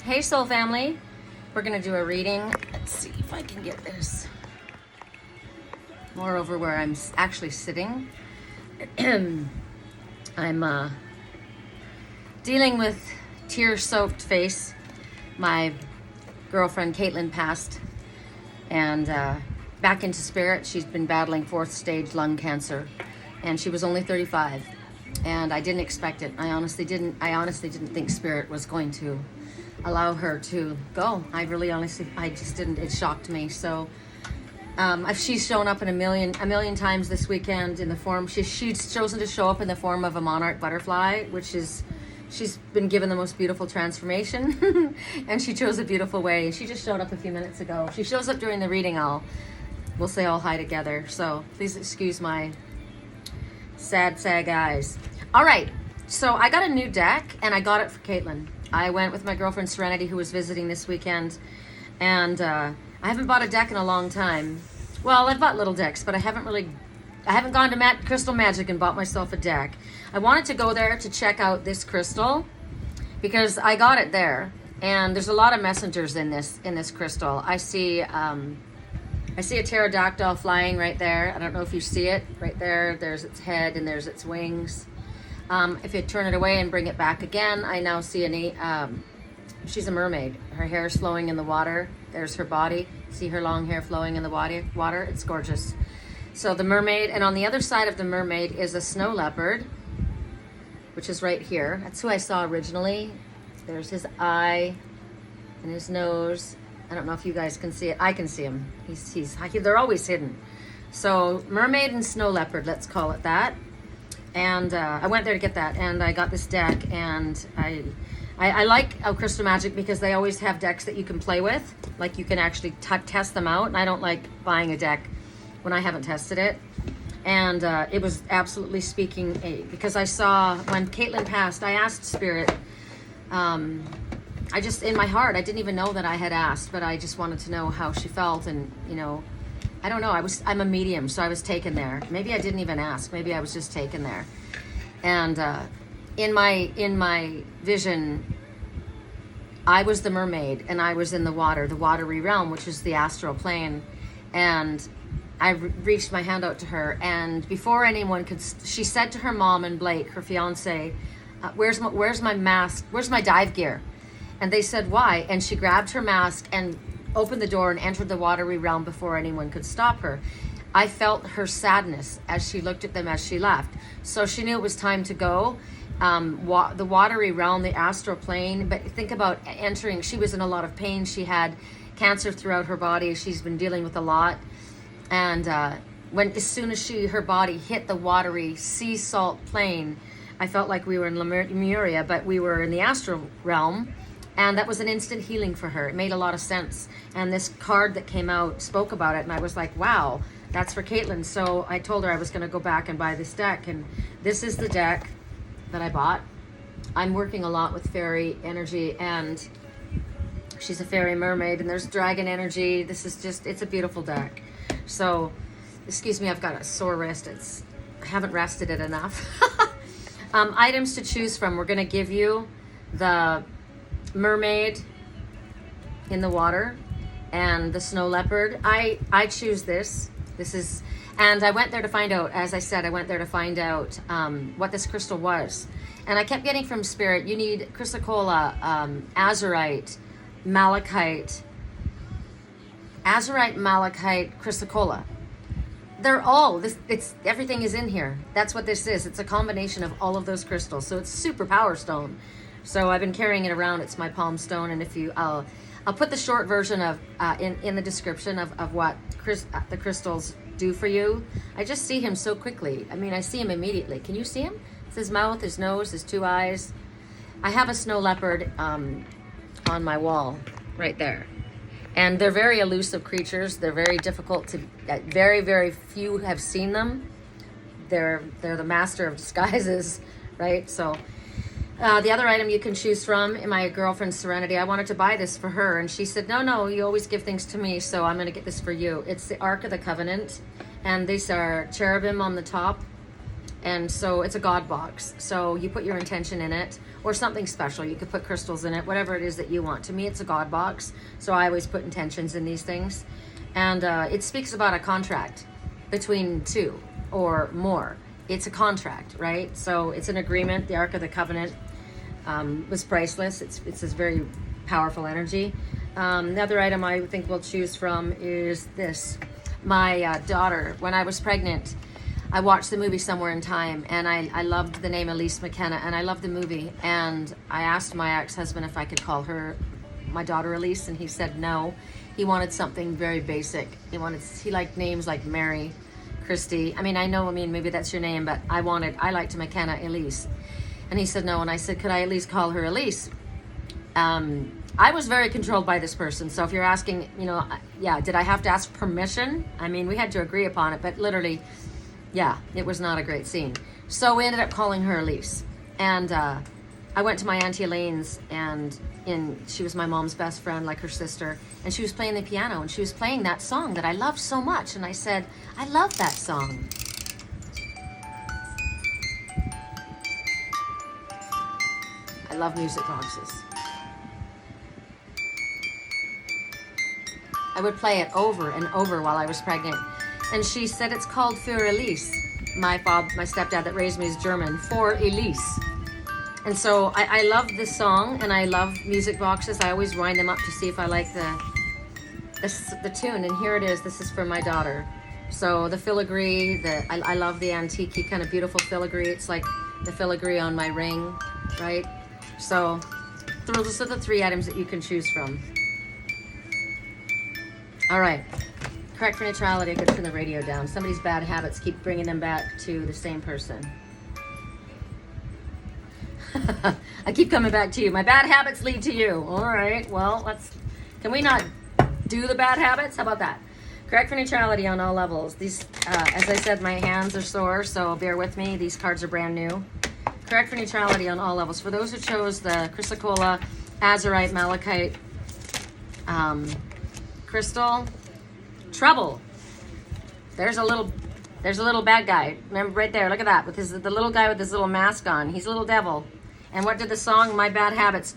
Hey Soul Family, we're going to do a reading. Let's see if I can get this more over where I'm actually sitting. I'm dealing with tear-soaked face. My girlfriend Caitlin passed, and back into spirit. She's been battling 4th stage lung cancer, and she was only 35, and I didn't expect it. I honestly didn't think spirit was going to allow her to go. I just didn't. It shocked me. So she's shown up in a million times this weekend in the form. She's chosen to show up in the form of a monarch butterfly, which is, she's been given the most beautiful transformation, and she chose a beautiful way. She just showed up a few minutes ago. She shows up during the reading. We'll say all hi together. So please excuse my sad eyes. All right. So I got a new deck, and I got it for Caitlin. I went with my girlfriend Serenity, who was visiting this weekend, and I haven't bought a deck in a long time. Well, I've bought little decks, but I haven't gone to Crystal Magic and bought myself a deck. I wanted to go there to check out this crystal because I got it there, and there's a lot of messengers in this crystal. I see a pterodactyl flying right there. I don't know if you see it right there. There's its head and there's its wings. If you turn it away and bring it back again, I now see she's a mermaid. Her hair is flowing in the water. There's her body. See her long hair flowing in the water? It's gorgeous. So the mermaid, and on the other side of the mermaid is a snow leopard, which is right here. That's who I saw originally. There's his eye and his nose. I don't know if you guys can see it. I can see him. They're always hidden. So mermaid and snow leopard, let's call it that. And I went there to get that, and I got this deck, and I like Crystal Magic because they always have decks that you can play with, like you can actually test them out, and I don't like buying a deck when I haven't tested it. And it was absolutely speaking, because I saw when Caitlin passed, I asked Spirit, I just, in my heart, I didn't even know that I had asked, but I just wanted to know how she felt, and I don't know. I'm a medium, so I was taken there. Maybe I didn't even ask. Maybe I was just taken there. And in my vision, I was the mermaid, and I was in the water, the watery realm, which is the astral plane. And I reached my hand out to her, and before anyone could, she said to her mom and Blake, her fiance, "Where's my mask? Where's my dive gear?" And they said, "Why?" And she grabbed her mask and opened the door and entered the watery realm before anyone could stop her. I felt her sadness as she looked at them as she left. So she knew it was time to go. The watery realm, the astral plane, but think about entering. She was in a lot of pain. She had cancer throughout her body. She's been dealing with a lot. And as soon as her body hit the watery sea salt plane, I felt like we were in Lemuria, but we were in the astral realm. And that was an instant healing for her. It made a lot of sense. And this card that came out spoke about it. And I was like, wow, that's for Caitlin. So I told her I was going to go back and buy this deck. And this is the deck that I bought. I'm working a lot with fairy energy. And she's a fairy mermaid. And there's dragon energy. This is just, it's a beautiful deck. So, excuse me, I've got a sore wrist. I haven't rested it enough. Items to choose from. We're going to give you the mermaid in the water and the snow leopard. I choose this is, and I went there to find out, as I said, what this crystal was. And I kept getting from Spirit, you need chrysocolla, azurite, malachite, chrysocolla. They're all everything is in here. That's what this is. It's a combination of all of those crystals. So it's super power stone. So I've been carrying it around. It's my palm stone, and I'll put the short version of in the description of what the crystals do for you. I just see him so quickly. I mean, I see him immediately. Can you see him? It's his mouth, his nose, his 2 eyes. I have a snow leopard on my wall right there, and they're very elusive creatures. They're very difficult to. Very few have seen them. They're the master of disguises, right? So. The other item you can choose from, in my girlfriend Serenity, I wanted to buy this for her, and she said, no, you always give things to me, so I'm going to get this for you. It's the Ark of the Covenant, and these are cherubim on the top, And so it's a God box. So you put your intention in it or something special. You could put crystals in it, whatever it is that you want. To me, it's a God box. So I always put intentions in these things. And it speaks about a contract between two or more. It's a contract, right? So it's an agreement. The Ark of the Covenant was priceless. It's this very powerful energy. The other item I think we'll choose from is this. My daughter, when I was pregnant, I watched the movie Somewhere in Time, and I loved the name Elise McKenna, and I loved the movie. And I asked my ex-husband if I could call her, my daughter, Elise, and he said no. He wanted something very basic. He liked names like Mary, Christy. I mean, maybe that's your name, but I liked McKenna, Elise. And he said no, and I said, could I at least call her Elise? I was very controlled by this person. So if you're asking, did I have to ask permission? I mean, we had to agree upon it, but literally, yeah, it was not a great scene. So we ended up calling her Elise. And I went to my Auntie Elaine's, and she was my mom's best friend, like her sister, and she was playing the piano, and she was playing that song that I loved so much. And I said, I love that song. I love music boxes. I would play it over and over while I was pregnant. And she said it's called Für Elise. My stepdad that raised me is German, for Elise. And so I love this song, and I love music boxes. I always wind them up to see if I like the tune. And here it is. This is for my daughter. So the filigree, I love the antique kind of beautiful filigree. It's like the filigree on my ring, right? So those are the three items that you can choose from. All right. Correct for neutrality. Good to turn the radio down. Somebody's bad habits keep bringing them back to the same person. I keep coming back to you. My bad habits lead to you. All right. Well, can we not do the bad habits? How about that? Correct for neutrality on all levels. These, as I said, my hands are sore, so bear with me. These cards are brand new. Correct for neutrality on all levels. For those who chose the Chrysocolla, Azurite, Malachite, crystal, trouble. There's a little bad guy. Remember right there, look at that, with the little guy with his little mask on. He's a little devil. And what did the song My Bad Habits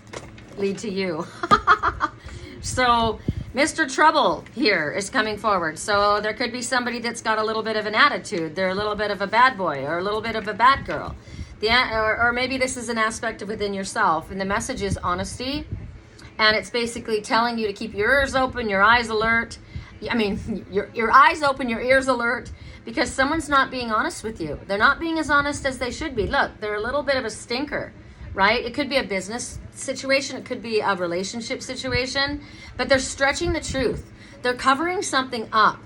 lead to you? So Mr. Trouble here is coming forward. So there could be somebody that's got a little bit of an attitude. They're a little bit of a bad boy or a little bit of a bad girl. Or maybe this is an aspect of within yourself. And the message is honesty. And it's basically telling you to keep your ears open, your eyes alert. I mean, your eyes open, your ears alert, because someone's not being honest with you. They're not being as honest as they should be. Look, they're a little bit of a stinker, right? It could be a business situation. It could be a relationship situation, but they're stretching the truth. They're covering something up.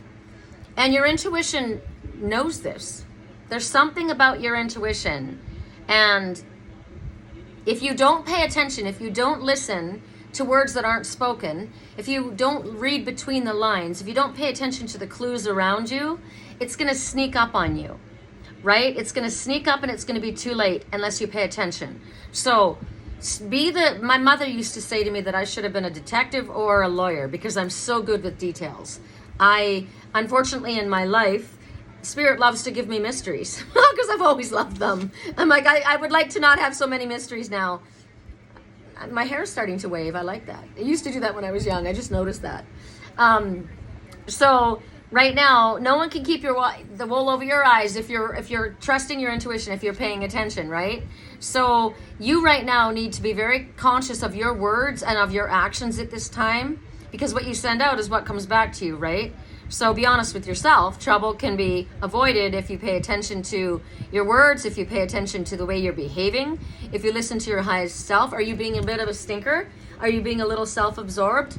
And your intuition knows this. There's something about your intuition. And if you don't pay attention, if you don't listen to words that aren't spoken, if you don't read between the lines, if you don't pay attention to the clues around you, it's going to sneak up on you, right? It's going to sneak up, and it's going to be too late unless you pay attention. So my mother used to say to me that I should have been a detective or a lawyer because I'm so good with details. Unfortunately, in my life, Spirit loves to give me mysteries because I've always loved them. I'm like, I would like to not have so many mysteries now. My hair's starting to wave. I like that. I used to do that when I was young. I just noticed that. So right now, no one can keep the wool over your eyes if you're trusting your intuition, if you're paying attention, right? So you right now need to be very conscious of your words and of your actions at this time, because what you send out is what comes back to you, right? So be honest with yourself. Trouble can be avoided if you pay attention to your words, if you pay attention to the way you're behaving, if you listen to your highest self. Are you being a bit of a stinker? Are you being a little self-absorbed?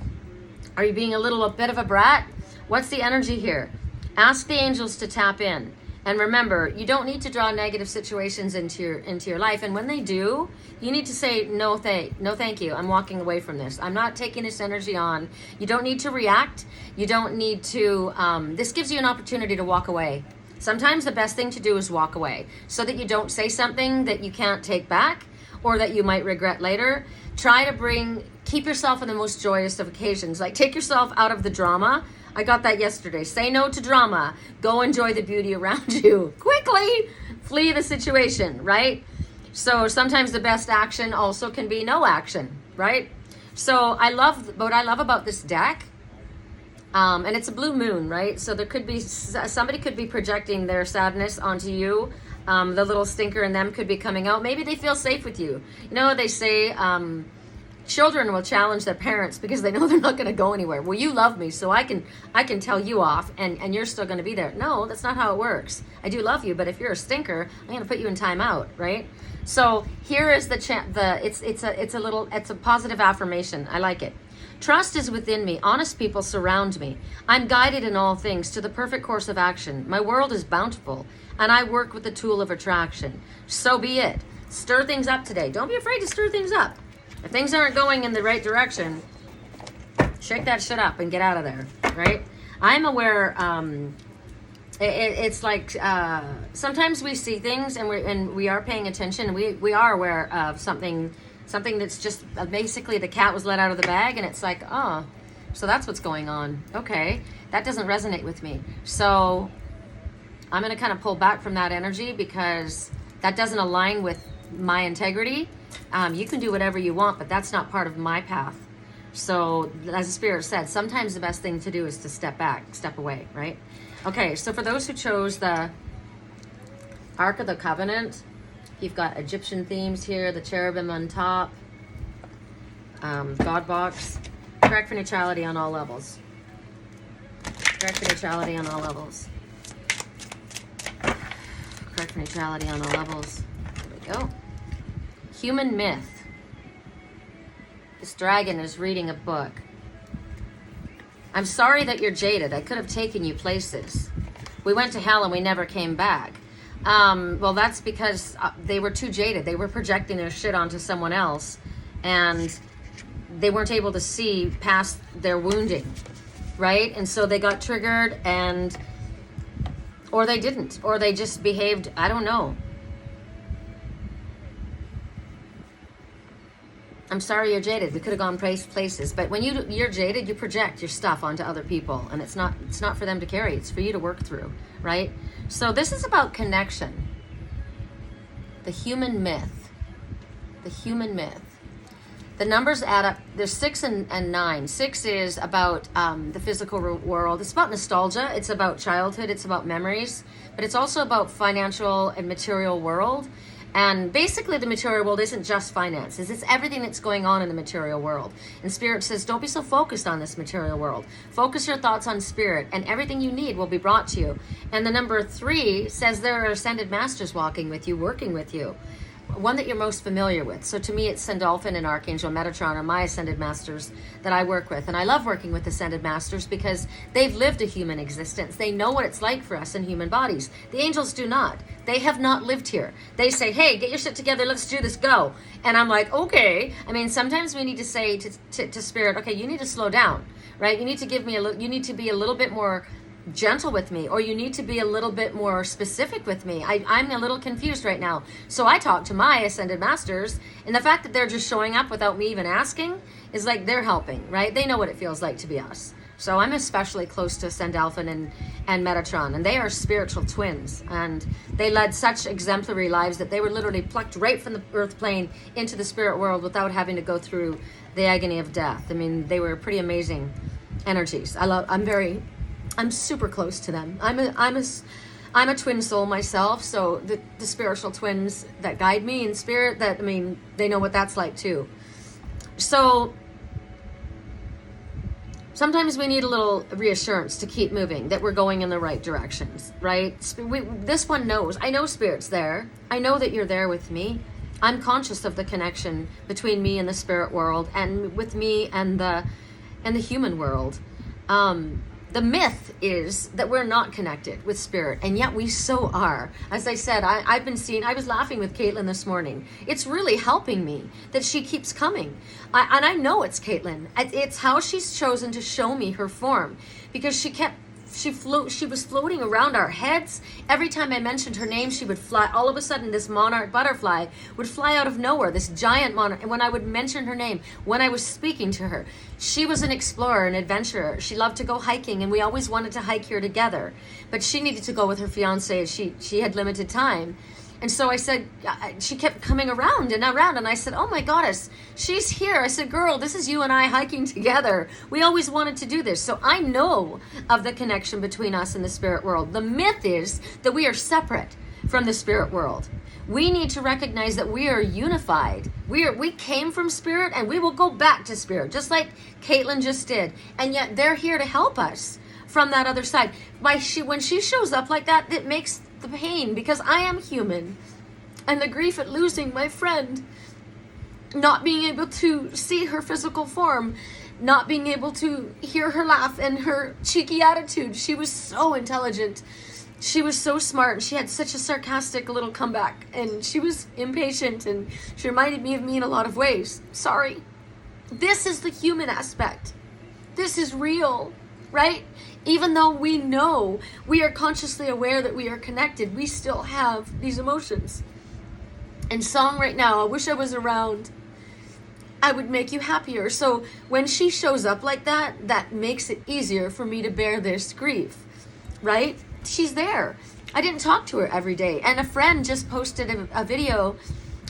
Are you being a bit of a brat? What's the energy here? Ask the angels to tap in. And remember, you don't need to draw negative situations into your life. And when they do, you need to say, no thank you. I'm walking away from this. I'm not taking this energy on. You don't need to react. You don't need to, this gives you an opportunity to walk away. Sometimes the best thing to do is walk away so that you don't say something that you can't take back or that you might regret later. Try to keep yourself in the most joyous of occasions. Like, take yourself out of the drama. I got that yesterday. Say no to drama. Go enjoy the beauty around you. Quickly, Flee the situation, right? So sometimes the best action also can be no action, right? So what I love about this deck, and it's a blue moon, right? So there could be, somebody could be projecting their sadness onto you. The little stinker in them could be coming out. Maybe they feel safe with you. You know, they say children will challenge their parents because they know they're not going to go anywhere. Well, you love me, so I can tell you off, and you're still going to be there. No, that's not how it works. I do love you, but if you're a stinker, I'm going to put you in timeout, right? So here is it's a positive affirmation. I like it. Trust is within me. Honest people surround me. I'm guided in all things to the perfect course of action. My world is bountiful, and I work with the tool of attraction. So be it. Stir things up today. Don't be afraid to stir things up. If things aren't going in the right direction, shake that shit up and get out of there, right? I'm aware, it's like sometimes we see things and we are paying attention. We are aware of something that's just basically the cat was let out of the bag, and it's like, oh, so that's what's going on. Okay, that doesn't resonate with me. So I'm going to kind of pull back from that energy because that doesn't align with my integrity. You can do whatever you want, but that's not part of my path. So as the Spirit said, sometimes the best thing to do is to step back, step away, right? Okay, so for those who chose the Ark of the Covenant, you've got Egyptian themes here, the cherubim on top, God box, correct for neutrality on all levels. Correct for neutrality on all levels. Correct for neutrality on all levels. There we go. Human myth. This dragon is reading a book. I'm sorry that you're jaded. I could have taken you places. We went to hell and we never came back. Well, that's because they were too jaded. They were projecting their shit onto someone else, and they weren't able to see past their wounding, right? And so they got triggered, or they didn't, or they just behaved, I don't know. I'm sorry you're jaded. We could have gone places, but when you're jaded, you project your stuff onto other people, and it's not for them to carry. It's for you to work through, right? So this is about connection. The human myth. The human myth. The numbers add up. There's 6 and 9. 6 is about the physical world. It's about nostalgia. It's about childhood. It's about memories, but it's also about financial and material world. And basically the material world isn't just finances. It's everything that's going on in the material world. And Spirit says, don't be so focused on this material world. Focus your thoughts on Spirit, and everything you need will be brought to you. And the number 3 says there are ascended masters walking with you, working with you. One that you're most familiar with. So to me, it's Sandalphon and Archangel Metatron are my ascended masters that I work with. And I love working with ascended masters because they've lived a human existence. They know what it's like for us in human bodies. The angels do not. They have not lived here. They say, hey, get your shit together. Let's do this. Go. And I'm like, okay. I mean, sometimes we need to say to Spirit, okay, you need to slow down, right? You need to give me you need to be a little bit more gentle with me, or you need to be a little bit more specific with me. I'm a little confused right now. So I talk to my ascended masters, and the fact that they're just showing up without me even asking is like they're helping, right? They know what it feels like to be us. So I'm especially close to Sandalphon and Metatron, and they are spiritual twins, and they led such exemplary lives that they were literally plucked right from the earth plane into the spirit world without having to go through the agony of death. I mean, they were pretty amazing energies. I'm super close to them. I'm a twin soul myself, so the spiritual twins that guide me in spirit, they know what that's like too. So sometimes we need a little reassurance to keep moving, that we're going in the right directions, right? This one knows. I know Spirit's there. I know that you're there with me. I'm conscious of the connection between me and the spirit world, and with me and the human world. The myth is that we're not connected with Spirit, and yet we so are. As I said, I was laughing with Caitlin this morning. It's really helping me that she keeps coming. And I know it's Caitlin. It's how she's chosen to show me her form, because she kept she was floating around our heads. Every time I mentioned her name, she would fly. All of a sudden, this monarch butterfly would fly out of nowhere, this giant monarch. And when I would mention her name, when I was speaking to her, she was an explorer, an adventurer. She loved to go hiking, and we always wanted to hike here together. But she needed to go with her fiance. She had limited time. And so I said, she kept coming around and around. And I said, oh my goddess, she's here. I said, girl, this is you and I hiking together. We always wanted to do this. So I know of the connection between us and the spirit world. The myth is that we are separate from the spirit world. We need to recognize that we are unified. We came from spirit, and we will go back to spirit, just like Caitlin just did. And yet they're here to help us from that other side. When she shows up like that, it makes the pain, because I am human, and the grief at losing my friend, not being able to see her physical form, not being able to hear her laugh and her cheeky attitude. She was so intelligent. She was so smart. She had such a sarcastic little comeback, and she was impatient, and she reminded me of me in a lot of ways. Sorry. This is the human aspect. This is real, right? Even though we know, we are consciously aware that we are connected, we still have these emotions. And song right now, I wish I was around, I would make you happier. So when she shows up like that, that makes it easier for me to bear this grief, right? She's there. I didn't talk to her every day. And a friend just posted a video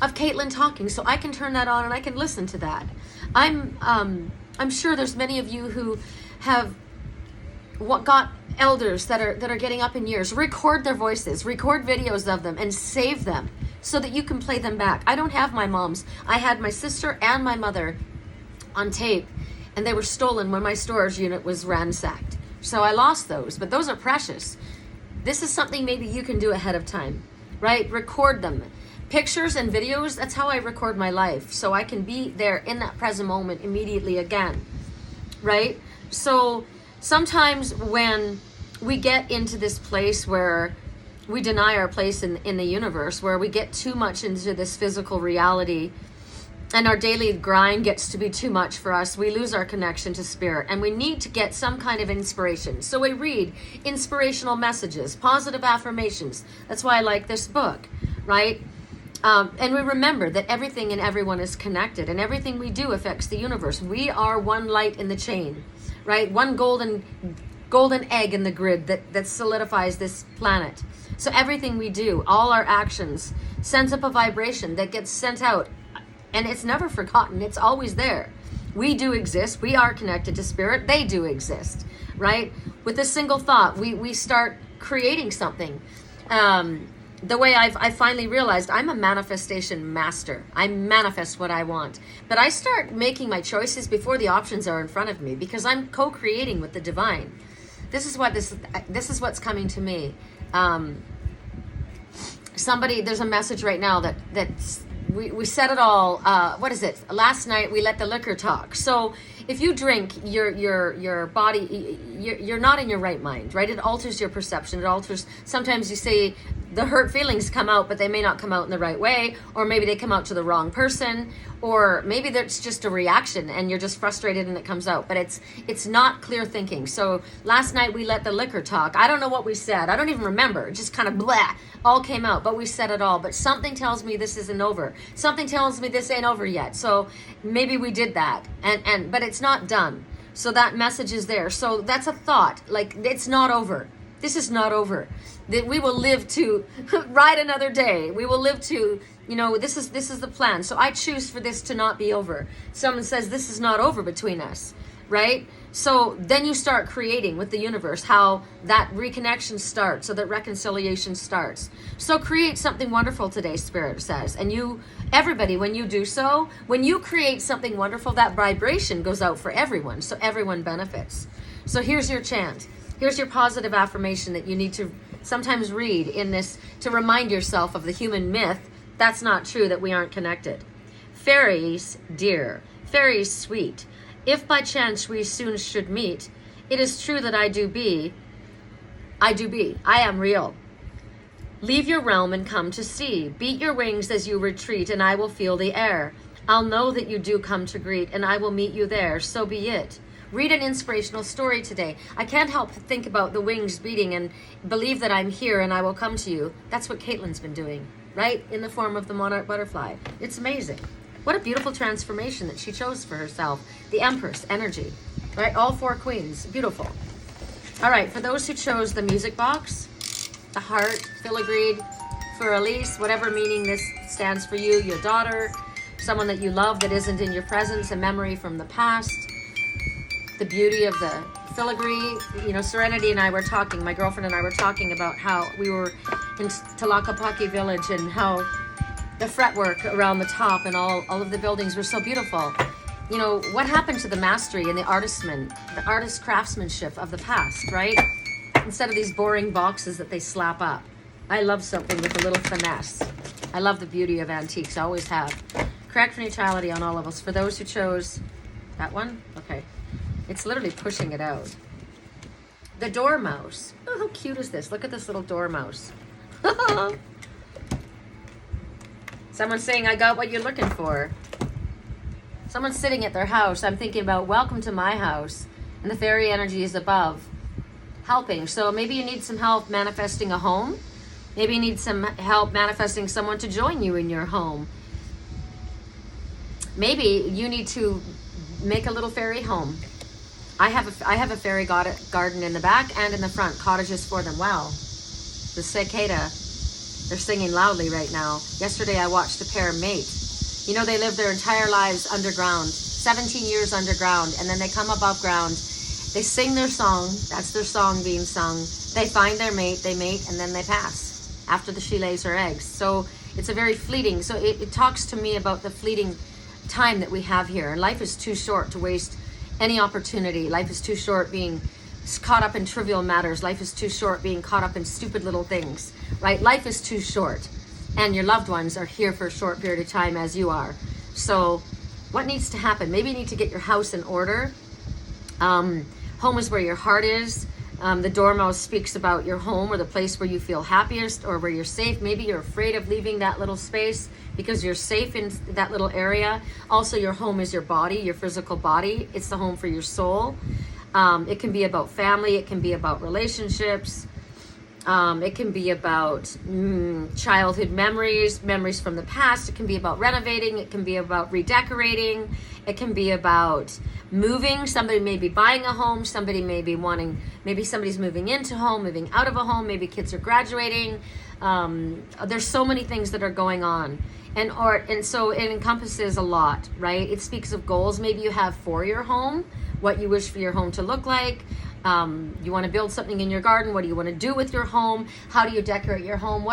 of Caitlin talking, so I can turn that on and I can listen to that. I'm sure there's many of you who have got elders that are getting up in years. Record their voices, record videos of them, and save them so that you can play them back. I don't have my mom's. I had my sister and my mother on tape, and they were stolen when my storage unit was ransacked. So I lost those, but those are precious. This is something maybe you can do ahead of time, right? Record them. Pictures and videos, that's how I record my life, so I can be there in that present moment immediately again, right? So sometimes when we get into this place where we deny our place in the universe, where we get too much into this physical reality and our daily grind gets to be too much for us, we lose our connection to spirit, and we need to get some kind of inspiration. So we read inspirational messages, positive affirmations. That's why I like this book, right? And we remember that everything and everyone is connected, and everything we do affects the universe. We are one light in the chain, right? One golden egg in the grid that solidifies this planet. So everything we do, all our actions, sends up a vibration that gets sent out, and it's never forgotten. It's always there. We do exist. We are connected to spirit. They do exist, right? With a single thought, we start creating something. The way I finally realized, I'm a manifestation master. I manifest what I want. But I start making my choices before the options are in front of me, because I'm co-creating with the divine. This is what's coming to me. There's a message right now that's we said it all. What is it? Last night we let the liquor talk. So if you drink, your body, you're not in your right mind, right? It alters your perception. It alters. Sometimes you say the hurt feelings come out, but they may not come out in the right way, or maybe they come out to the wrong person, or maybe that's just a reaction and you're just frustrated and it comes out. But it's not clear thinking. So last night we let the liquor talk. I don't know what we said. I don't even remember. It just kind of blah, all came out, but we said it all. But something tells me this isn't over. Something tells me this ain't over yet. So maybe we did that, but it's not done. So that message is there. So that's a thought. Like, it's not over. This is not over. That we will live to ride another day. We will live to, this is the plan. So I choose for this to not be over. Someone says this is not over between us, right? So then you start creating with the universe how that reconnection starts, so that reconciliation starts. So create something wonderful today, Spirit says. And everybody, when you do so, when you create something wonderful, that vibration goes out for everyone. So everyone benefits. So here's your chant. Here's your positive affirmation that you need to sometimes read in this to remind yourself of the human myth. That's not true, that we aren't connected. Fairies dear, fairies sweet, if by chance we soon should meet, it is true that I do be, I am real. Leave your realm and come to see. Beat your wings as you retreat, and I will feel the air. I'll know that you do come to greet, and I will meet you there. So be it. Read an inspirational story today. I can't help but think about the wings beating and believe that I'm here and I will come to you. That's what Caitlin's been doing, right? In the form of the monarch butterfly. It's amazing. What a beautiful transformation that she chose for herself. The Empress energy, right? All 4 queens. Beautiful. All right, for those who chose the music box, the heart, filigreed, for Elise, whatever meaning this stands for you, your daughter, someone that you love that isn't in your presence, a memory from the past, the beauty of the filigree. You know, Serenity and I were talking, my girlfriend and I were talking about how we were in Talakapaki village and how the fretwork around the top and all of the buildings were so beautiful. You know, what happened to the mastery and the artist craftsmanship of the past, right? Instead of these boring boxes that they slap up. I love something with a little finesse. I love the beauty of antiques, I always have. Correct neutrality on all levels. For those who chose that one, okay. It's literally pushing it out. The dormouse. Oh, how cute is this? Look at this little dormouse. Someone's saying, I got what you're looking for. Someone's sitting at their house. I'm thinking about, welcome to my house. And the fairy energy is above, helping. So maybe you need some help manifesting a home. Maybe you need some help manifesting someone to join you in your home. Maybe you need to make a little fairy home. I have a fairy garden in the back and in the front. Cottages for them. Wow. The cicada, they're singing loudly right now. Yesterday I watched a pair mate. You know, they live their entire lives underground, 17 years underground, and then they come above ground. They sing their song. That's their song being sung. They find their mate, they mate, and then they pass after she lays her eggs. So it's a very fleeting, so it talks to me about the fleeting time that we have here. And life is too short to waste any opportunity. Life is too short being caught up in trivial matters. Life is too short being caught up in stupid little things, right? Life is too short. And your loved ones are here for a short period of time as you are. So what needs to happen? Maybe you need to get your house in order. Home is where your heart is. The dormouse speaks about your home or the place where you feel happiest or where you're safe. Maybe you're afraid of leaving that little space because you're safe in that little area. Also, your home is your body, your physical body. It's the home for your soul. It can be about family. It can be about relationships. It can be about childhood memories from the past. It can be about renovating. It can be about redecorating. It can be about moving. Somebody may be buying a home. Somebody may be maybe somebody's moving into a home, moving out of a home. Maybe kids are graduating. There's so many things that are going on. And so it encompasses a lot, right? It speaks of goals maybe you have for your home, what you wish for your home to look like. You want to build something in your garden. What do you want to do with your home? How do you decorate your home?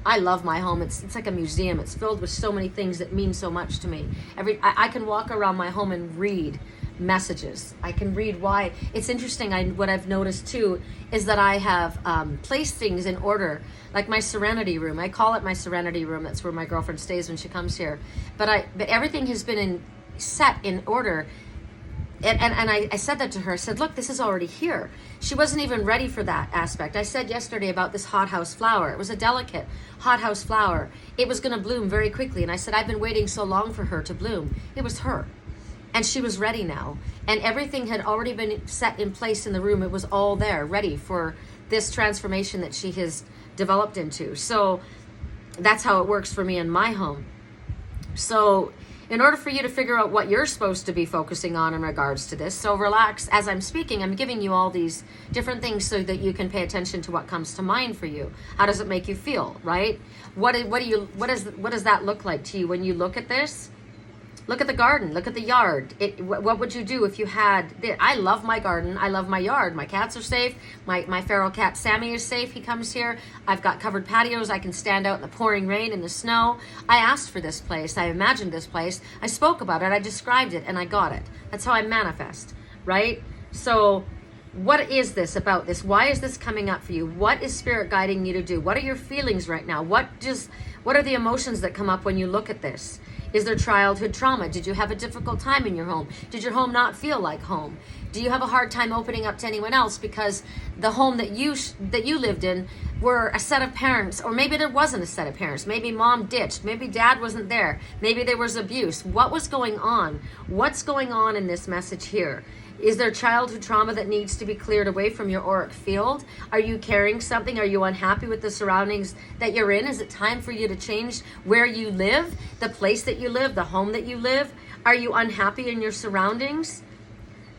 I love my home. It's like a museum. It's filled with so many things that mean so much to me. I can walk around my home and read messages. I can read why. It's interesting. What I've noticed too is that I have placed things in order, like my serenity room. I call it my serenity room. That's where my girlfriend stays when she comes here. But everything has been set in order. And I said that to her. I said, look, this is already here. She wasn't even ready for that aspect. I said yesterday about this hothouse flower. It was a delicate hothouse flower. It was going to bloom very quickly. And I said, I've been waiting so long for her to bloom. It was her. And she was ready now. And everything had already been set in place in the room. It was all there, ready for this transformation that she has developed into. So that's how it works for me in my home. So in order for you to figure out what you're supposed to be focusing on in regards to this, so relax. As I'm speaking, I'm giving you all these different things so that you can pay attention to what comes to mind for you. How does it make you feel, right? What does that look like to you when you look at this? Look at the garden. Look at the yard. What would you do if you had... I love my garden. I love my yard. My cats are safe. My feral cat Sammy is safe. He comes here. I've got covered patios. I can stand out in the pouring rain, in the snow. I asked for this place. I imagined this place. I spoke about it. I described it, and I got it. That's how I manifest, right? So what is this about this? Why is this coming up for you? What is Spirit guiding you to do? What are your feelings right now? What are the emotions that come up when you look at this? Is there childhood trauma? Did you have a difficult time in your home? Did your home not feel like home? Do you have a hard time opening up to anyone else because the home that you lived in were a set of parents, or maybe there wasn't a set of parents. Maybe mom ditched. Maybe dad wasn't there. Maybe there was abuse. What was going on? What's going on in this message here? Is there childhood trauma that needs to be cleared away from your auric field? Are you carrying something? Are you unhappy with the surroundings that you're in? Is it time for you to change where you live, the place that you live, the home that you live? Are you unhappy in your surroundings?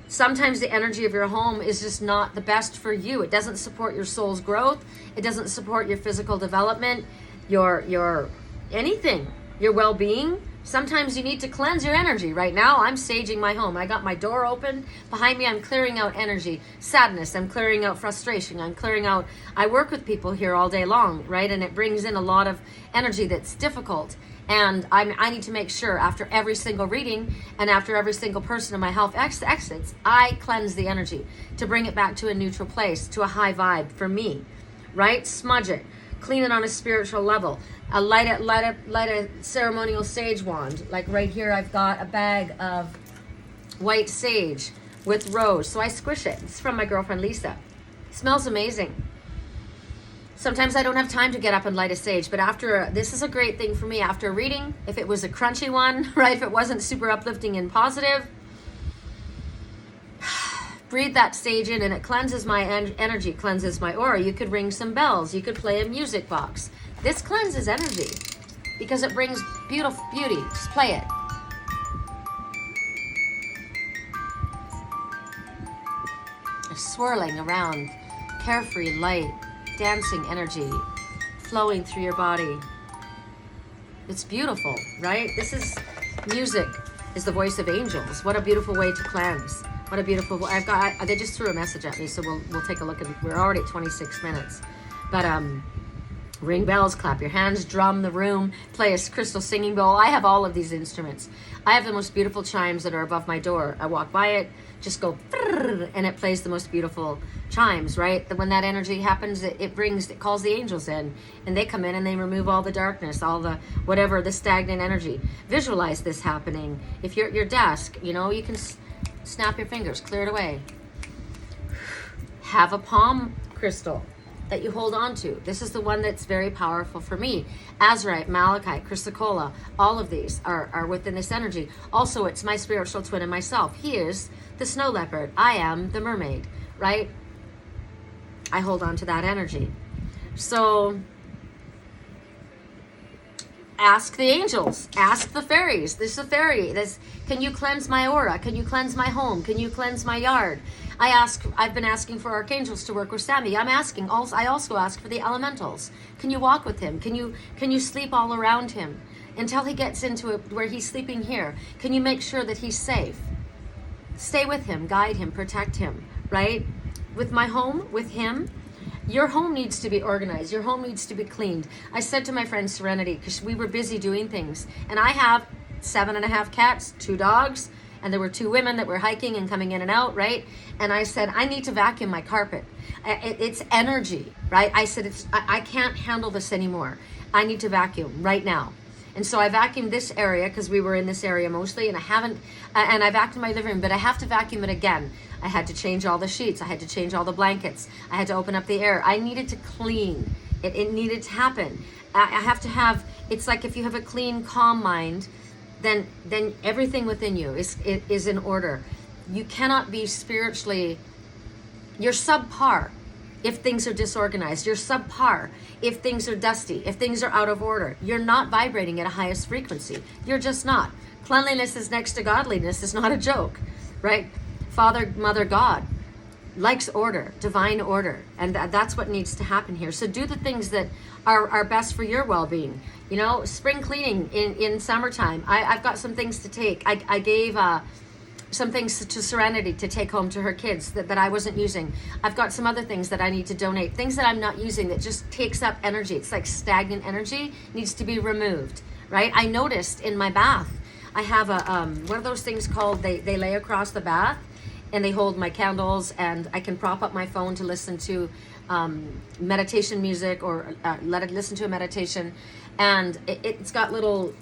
Sometimes the energy of your home is just not the best for you. It doesn't support your soul's growth. It doesn't support your physical development, your anything, your well-being. Sometimes you need to cleanse your energy. Right now, I'm saging my home. I got my door open. Behind me, I'm clearing out energy, sadness. I'm clearing out frustration. I'm clearing out, I work with people here all day long, right? And it brings in a lot of energy that's difficult. And I need to make sure after every single reading and after every single person in my health exits, I cleanse the energy to bring it back to a neutral place, to a high vibe for me, right? Smudge it, clean it on a spiritual level. Light a ceremonial sage wand. Like right here, I've got a bag of white sage with rose. So I squish it. It's from my girlfriend, Lisa. It smells amazing. Sometimes I don't have time to get up and light a sage, but this is a great thing for me after a reading. If it was a crunchy one, right? If it wasn't super uplifting and positive, breathe that sage in and it cleanses my energy, cleanses my aura. You could ring some bells. You could play a music box. This cleanses energy because it brings beauty. Just play it. Swirling around, carefree light, dancing energy flowing through your body. It's beautiful, right? This is music, is the voice of angels. What a beautiful way to cleanse. What a beautiful, they just threw a message at me, so we'll take a look at, we're already at 26 minutes. But ring bells, clap your hands, drum the room, play a crystal singing bowl. I have all of these instruments. I have the most beautiful chimes that are above my door. I walk by it, just go, and it plays the most beautiful chimes, right? When that energy happens, it calls the angels in, and they come in and they remove all the darkness, all the whatever, the stagnant energy. Visualize this happening. If you're at your desk, you can snap your fingers, clear it away. Have a palm crystal that you hold on to. This is the one that's very powerful for me. Azurite, Malachite, chrysocolla, all of these are within this energy. Also, it's my spiritual twin and myself. He is the snow leopard. I am the mermaid, right? I hold on to that energy. So ask the angels, ask the fairies. This is a fairy. Can you cleanse my aura? Can you cleanse my home? Can you cleanse my yard? I've been asking for archangels to work with Sammy. I also ask for the elementals. Can you walk with him? Can you sleep all around him until he gets into it where he's sleeping here? Can you make sure that he's safe? Stay with him, guide him, protect him, right? With my home, with him, your home needs to be organized. Your home needs to be cleaned. I said to my friend Serenity, because we were busy doing things, and I have 7.5 cats, 2 dogs, and there were 2 women that were hiking and coming in and out, right? And I said, I need to vacuum my carpet. It's energy, right? I said, I can't handle this anymore. I need to vacuum right now. And so I vacuumed this area because we were in this area mostly, and I vacuumed my living room, but I have to vacuum it again. I had to change all the sheets. I had to change all the blankets. I had to open up the air. I needed to clean. It needed to happen. I have to have, it's like if you have a clean, calm mind, then everything within you is in order. You cannot be spiritually, you're subpar if things are disorganized. You're subpar if things are dusty, if things are out of order. You're not vibrating at a highest frequency. You're just not. Cleanliness is next to godliness. It's not a joke, right? Father, Mother, God likes order, divine order, and that's what needs to happen here. So do the things that are best for your well-being. Spring cleaning in summertime. I've got some things to take. I gave some things to Serenity to take home to her kids that I wasn't using. I've got some other things that I need to donate. Things that I'm not using that just takes up energy. It's like stagnant energy, needs to be removed, right? I noticed in my bath, I have a what are those things called? They lay across the bath, and they hold my candles, and I can prop up my phone to listen to meditation music or let it listen to a meditation. And it's got little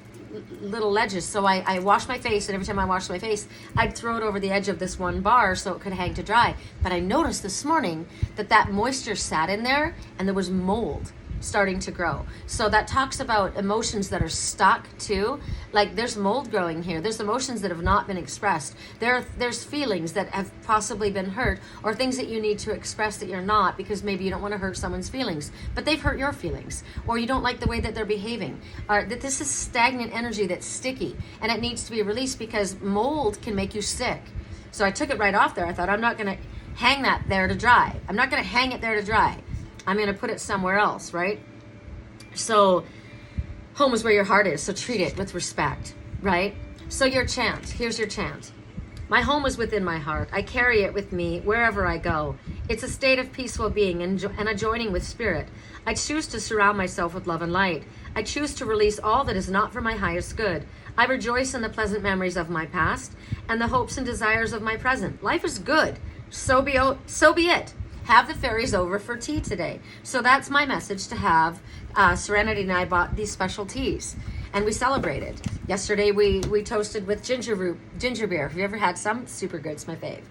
little ledges. So I wash my face, and every time I wash my face, I'd throw it over the edge of this one bar so it could hang to dry. But I noticed this morning that moisture sat in there, and there was mold starting to grow. So that talks about emotions that are stuck too. Like there's mold growing here. There's emotions that have not been expressed. There's feelings that have possibly been hurt, or things that you need to express that you're not, because maybe you don't want to hurt someone's feelings, but they've hurt your feelings, or you don't like the way that they're behaving, or that this is stagnant energy that's sticky and it needs to be released, because mold can make you sick. So I took it right off there. I thought, I'm not going to hang that there to dry. I'm not going to hang it there to dry. I'm going to put it somewhere else, right? So home is where your heart is, so treat it with respect, right? So your chant, here's your chant. My home is within my heart. I carry it with me wherever I go. It's a state of peaceful being and a joining with spirit. I choose to surround myself with love and light. I choose to release all that is not for my highest good. I rejoice in the pleasant memories of my past and the hopes and desires of my present. Life is good. So be it. Have the fairies over for tea today. So that's my message to have. Serenity and I bought these special teas, and we celebrated. Yesterday we toasted with ginger beer. Have you ever had some? Super good. It's my fave.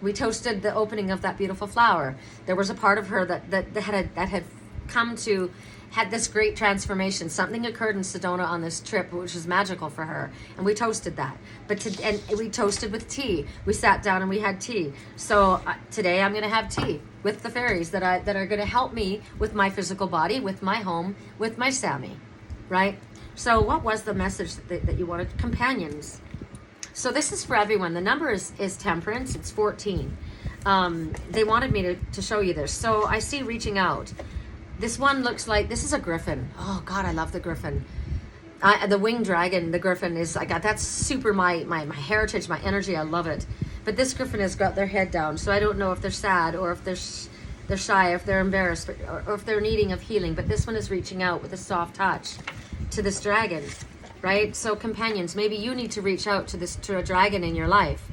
We toasted the opening of that beautiful flower. There was a part of her that had come to, had this great transformation. Something occurred in Sedona on this trip, which was magical for her, and we toasted that. And we toasted with tea. We sat down and we had tea. So today I'm going to have tea with the fairies that are going to help me with my physical body, with my home, with my Sammy, right? So what was the message that you wanted? Companions. So this is for everyone. The number is temperance. It's 14. They wanted me to show you this. So I see reaching out. This one looks like, this is a griffin. Oh God, I love the griffin. The winged dragon, the griffin is, that's super my heritage, my energy. I love it. But this griffin has got their head down. So I don't know if they're sad, or if they're shy, or if they're embarrassed, or if they're needing of healing. But this one is reaching out with a soft touch to this dragon, right? So companions, maybe you need to reach out to a dragon in your life.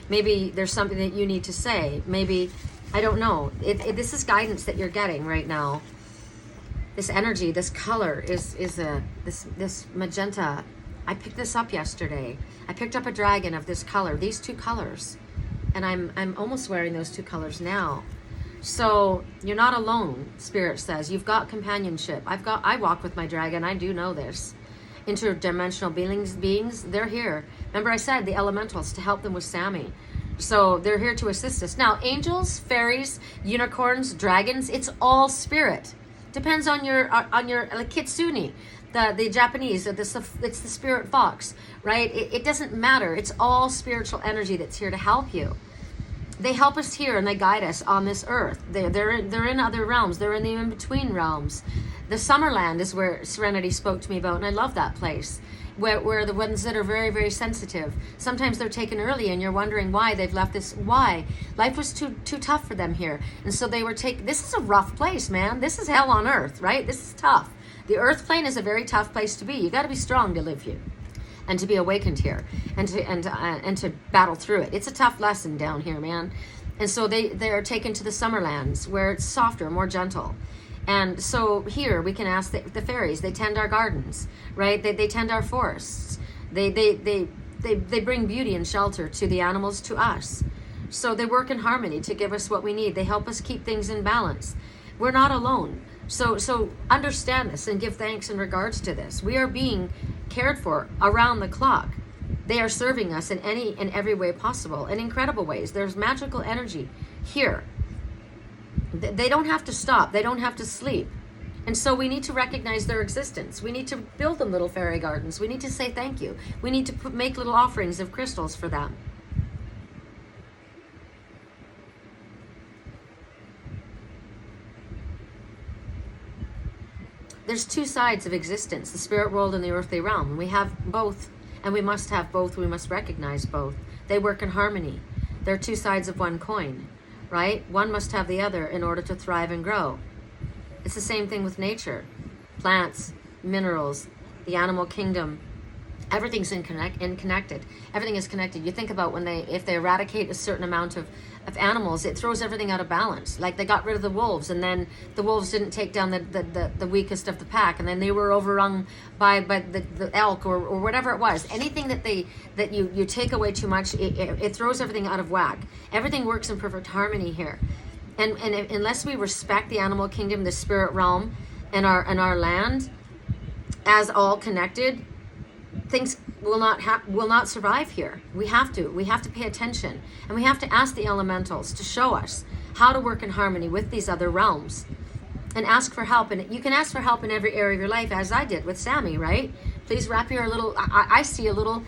Maybe there's something that you need to say. Maybe, I don't know. This is guidance that you're getting right now. This energy, this color is this magenta. I picked this up yesterday. I picked up a dragon of this color, these two colors, and I'm almost wearing those two colors now. So you're not alone, Spirit says. You've got companionship. I walk with my dragon. I do know this. Interdimensional beings, they're here. Remember I said the elementals, to help them with Sammy. So they're here to assist us. Now, angels, fairies, unicorns, dragons, it's all spirit. Depends on your like kitsune, the Japanese, it's the spirit fox, right? It doesn't matter. It's all spiritual energy that's here to help you. They help us here and they guide us on this earth. They're in other realms. They're in the in-between realms. The Summerland is where Serenity spoke to me about, and I love that place. Where the ones that are very, very sensitive, sometimes they're taken early and you're wondering why they've left this. Why? Life was too tough for them here. And so they were taken. This is a rough place, man. This is hell on earth, right? This is tough. The earth plane is a very tough place to be. You got to be strong to live here and to be awakened here and to battle through it. It's a tough lesson down here, man. And so they are taken to the Summerlands where it's softer, more gentle. And so here we can ask the fairies. They tend our gardens, right? They tend our forests. They bring beauty and shelter to the animals, to us. So they work in harmony to give us what we need. They help us keep things in balance. We're not alone. So understand this and give thanks in regards to this. We are being cared for around the clock. They are serving us in any and every way possible, in incredible ways. There's magical energy here. They don't have to stop. They don't have to sleep. And so we need to recognize their existence. We need to build them little fairy gardens. We need to say thank you. We need to make little offerings of crystals for them. There's two sides of existence, the spirit world and the earthly realm. We have both, and we must have both. We must recognize both. They work in harmony. They're two sides of one coin. Right? One must have the other in order to thrive and grow. It's the same thing with nature. Plants, minerals, the animal kingdom, everything's connected. Everything is connected. You think about if they eradicate a certain amount of of animals, it throws everything out of balance. Like they got rid of the wolves, and then the wolves didn't take down the weakest of the pack, and then they were overrun by the elk or whatever it was. Anything that you take away too much, it throws everything out of whack. Everything works in perfect harmony here. And unless we respect the animal kingdom, the spirit realm, and our land as all connected, things will not survive here. We have to pay attention, and we have to ask the elementals to show us how to work in harmony with these other realms, and ask for help. And you can ask for help in every area of your life, as I did with Sammy, right? Please wrap your little, I see a little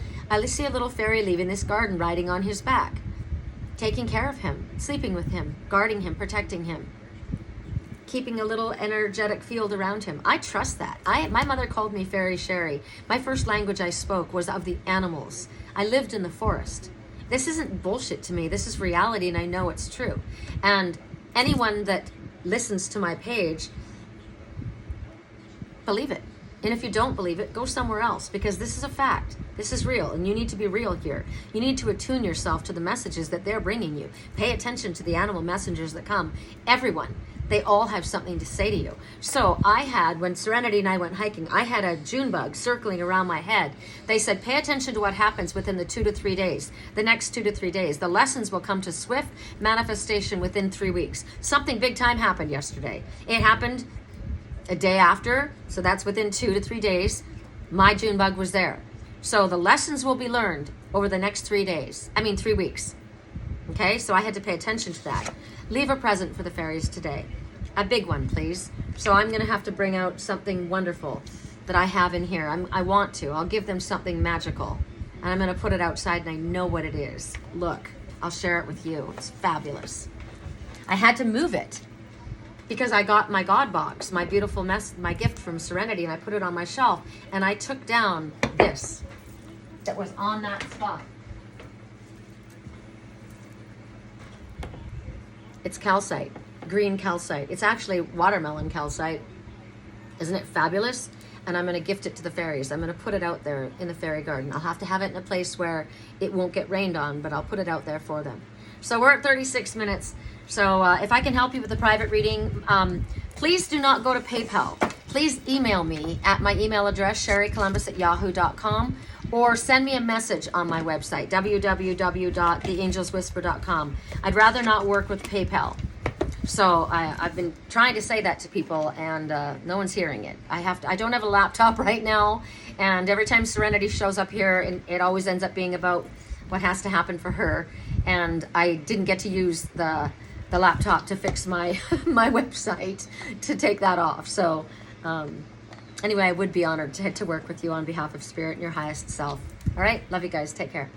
fairy leaving this garden, riding on his back, taking care of him, sleeping with him, guarding him, protecting him, keeping a little energetic field around him. I trust that. My mother called me Fairy Sherry. My first language I spoke was of the animals. I lived in the forest. This isn't bullshit to me. This is reality, and I know it's true. And anyone that listens to my page, believe it. And if you don't believe it, go somewhere else, because this is a fact. This is real, and you need to be real here. You need to attune yourself to the messages that they're bringing you. Pay attention to the animal messengers that come. Everyone. They all have something to say to you. So when Serenity and I went hiking, I had a June bug circling around my head. They said, pay attention to what happens within the 2 to 3 days, the next 2 to 3 days. The lessons will come to swift manifestation within 3 weeks. Something big time happened yesterday. It happened a day after, so that's within 2 to 3 days. My June bug was there. So the lessons will be learned over the next 3 weeks. Okay, so I had to pay attention to that. Leave a present for the fairies today. A big one, please. So I'm going to have to bring out something wonderful that I have in here. I'll give them something magical. And I'm going to put it outside, and I know what it is. Look, I'll share it with you. It's fabulous. I had to move it because I got my God box, my beautiful my gift from Serenity, and I put it on my shelf. And I took down this that was on that spot. It's calcite, green calcite. It's actually watermelon calcite. Isn't it fabulous? And I'm going to gift it to the fairies. I'm going to put it out there in the fairy garden. I'll have to have it in a place where it won't get rained on, but I'll put it out there for them. So we're at 36 minutes. So if I can help you with a private reading, please do not go to PayPal. Please email me at my email address, sherrycolumbus@yahoo.com, or send me a message on my website, www.theangelswhisper.com. I'd rather not work with PayPal. So I've been trying to say that to people, and no one's hearing it. I don't have a laptop right now, and every time Serenity shows up here, it always ends up being about what has to happen for her, and I didn't get to use the laptop to fix my my website to take that off. So anyway, I would be honored to work with you on behalf of Spirit and your highest self. All right, love you guys. Take care.